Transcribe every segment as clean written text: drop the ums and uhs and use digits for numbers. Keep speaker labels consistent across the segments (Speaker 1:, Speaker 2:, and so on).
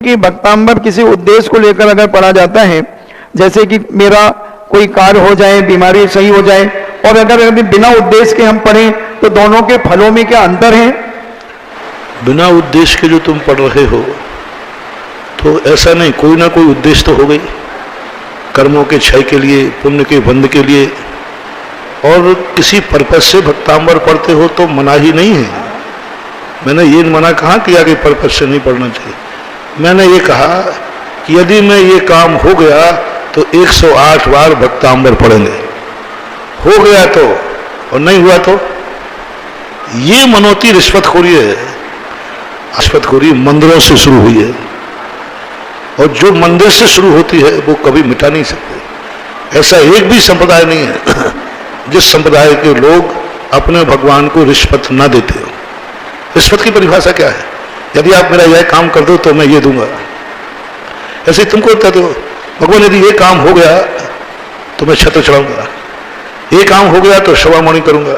Speaker 1: कि भक्तांबर किसी उद्देश्य को लेकर अगर पढ़ा जाता है, जैसे कि मेरा कोई कार्य हो जाए, बीमारी सही हो जाए, और अगर बिना उद्देश्य के हम पढ़ें तो दोनों के फलों में क्या अंतर है?
Speaker 2: बिना उद्देश्य के जो तुम पढ़ रहे हो तो ऐसा नहीं, कोई ना कोई उद्देश्य तो हो गई, कर्मों के क्षय के लिए, पुण्य के बंध के लिए, और किसी पर्पज से भक्तांबर पढ़ते हो तो मना ही नहीं है। मैंने ये मना कहा कि आगे पर्पज से नहीं पढ़ना चाहिए। मैंने ये कहा कि यदि मैं ये काम हो गया तो 108 बार भक्तांबर पढ़ेंगे, हो गया तो, और नहीं हुआ तो। ये मनोती रिश्वतखोरी है। रिश्वतखोरी मंदिरों से शुरू हुई है, और जो मंदिर से शुरू होती है वो कभी मिटा नहीं सकते। ऐसा एक भी संप्रदाय नहीं है जिस संप्रदाय के लोग अपने भगवान को रिश्वत ना देते हो। रिश्वत की परिभाषा क्या है? यदि आप मेरा यह काम कर दो तो मैं ये दूंगा। ऐसे तुमको कहते हो भगवान यदि ये काम हो गया तो मैं छत्र चढ़ाऊंगा, ये काम हो गया तो शवामणि करूंगा,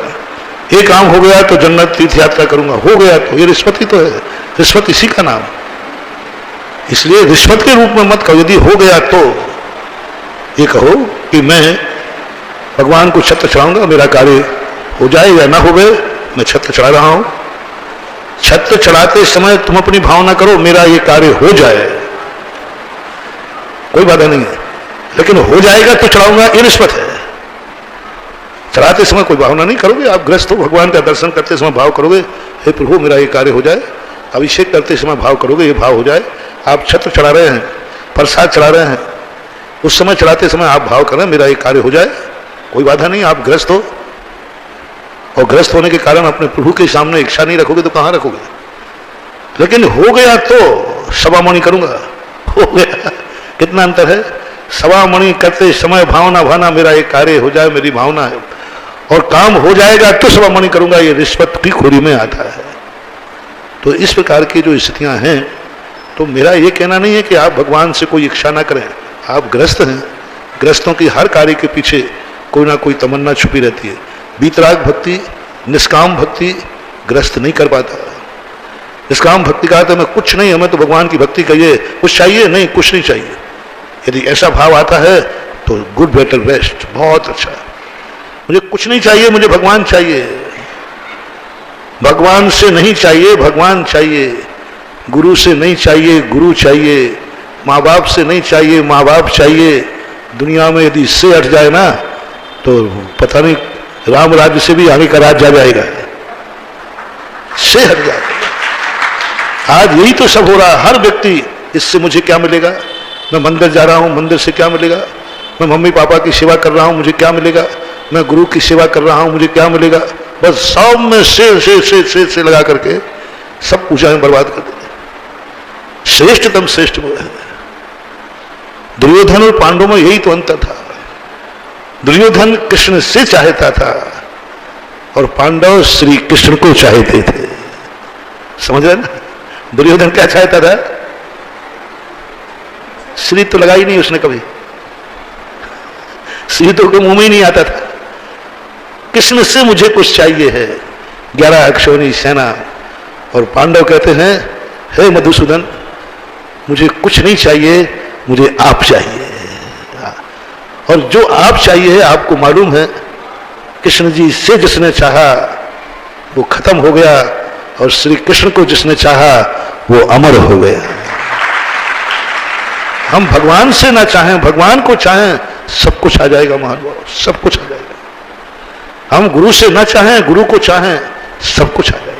Speaker 2: ये काम हो गया तो जन्नत तीर्थ यात्रा करूंगा, हो गया तो। ये रिश्वत ही तो है, रिश्वत इसी का नाम। इसलिए रिश्वत के रूप में मत कहो। यदि हो गया तो ये कहो कि मैं भगवान को छत्र चढ़ाऊंगा, मेरा कार्य हो जाए या ना हो गए, मैं छत्र चढ़ा रहा हूं। छत्र चढ़ाते समय तुम अपनी भावना करो मेरा ये कार्य हो जाए, कोई बाधा नहीं है, लेकिन हो जाएगा तो चढ़ाऊंगा, ये रिश्वत है। चढ़ाते समय कोई भावना नहीं करोगे। आप ग्रस्त हो, भगवान का दर्शन करते समय भाव करोगे, हे प्रभु मेरा ये कार्य हो जाए। अभिषेक करते समय भाव करोगे, ये भाव हो जाए। आप छत्र चढ़ा रहे हैं, प्रसाद चढ़ा रहे हैं, उस समय चढ़ाते समय आप भाव करें मेरा ये कार्य हो जाए, कोई बाधा नहीं। आप ग्रस्त हो, और ग्रस्त होने के कारण अपने प्रभु के सामने इच्छा नहीं रखोगे तो कहां रखोगे? लेकिन हो गया तो शवामणि करूंगा, हो गया। कितना अंतर है? शवामणि करते समय भावना भाना मेरा ये कार्य हो जाए, मेरी भावना है, और काम हो जाएगा तो शवामणि करूंगा, ये रिश्वत की खोरी में आता है। तो इस प्रकार की जो स्थितियां हैं, तो मेरा ये कहना नहीं है कि आप भगवान से कोई इच्छा ना करें। आप ग्रस्त हैं, ग्रस्तों की हर कार्य के पीछे कोई ना कोई तमन्ना छुपी रहती है। बीतराग भक्ति, निष्काम भक्ति ग्रस्त नहीं कर पाता। निष्काम भक्ति का तो मैं कुछ नहीं, हमें तो भगवान की भक्ति कहिए, कुछ चाहिए नहीं, कुछ नहीं चाहिए। यदि ऐसा भाव आता है तो गुड बेटर बेस्ट, बहुत अच्छा। मुझे कुछ नहीं चाहिए, मुझे भगवान चाहिए। भगवान से नहीं चाहिए, भगवान चाहिए। गुरु से नहीं चाहिए, गुरु चाहिए। माँ बाप से नहीं चाहिए, माँ बाप चाहिए। दुनिया में यदि इससे हट जाए ना तो पता नहीं राम राज्य से भी आगे का राज्य आ जाएगा, से हट जाएगा। आज यही तो सब हो रहा है। हर व्यक्ति इससे मुझे क्या मिलेगा? मैं मंदिर जा रहा हूं, मंदिर से क्या मिलेगा? मैं मम्मी पापा की सेवा कर रहा हूं, मुझे क्या मिलेगा? मैं गुरु की सेवा कर रहा हूं, मुझे क्या मिलेगा? बस सब में से लगा करके सब पूजाएं बर्बाद कर देते। श्रेष्ठतम श्रेष्ठ वो है। दुर्योधन और पांडवों में यही तो अंतर था। दुर्योधन कृष्ण से चाहता था और पांडव श्री कृष्ण को चाहते थे। समझ रहे ना? दुर्योधन क्या चाहता था? श्री तो लगा ही नहीं उसने कभी, श्री तो मुंह में ही नहीं आता था। कृष्ण से मुझे कुछ चाहिए है, 11 अक्षौणी सेना। और पांडव कहते हैं हे मधुसूदन, मुझे कुछ नहीं चाहिए, मुझे आप चाहिए। और जो आप चाहिए है, आपको मालूम है कृष्ण जी से जिसने चाहा वो खत्म हो गया, और श्री कृष्ण को जिसने चाहा वो अमर हो गया। हम भगवान से ना चाहें, भगवान को चाहें, सब कुछ आ जाएगा महानुभाव, सब कुछ आ जाएगा। हम गुरु से ना चाहें, गुरु को चाहें, सब कुछ आ जाएगा।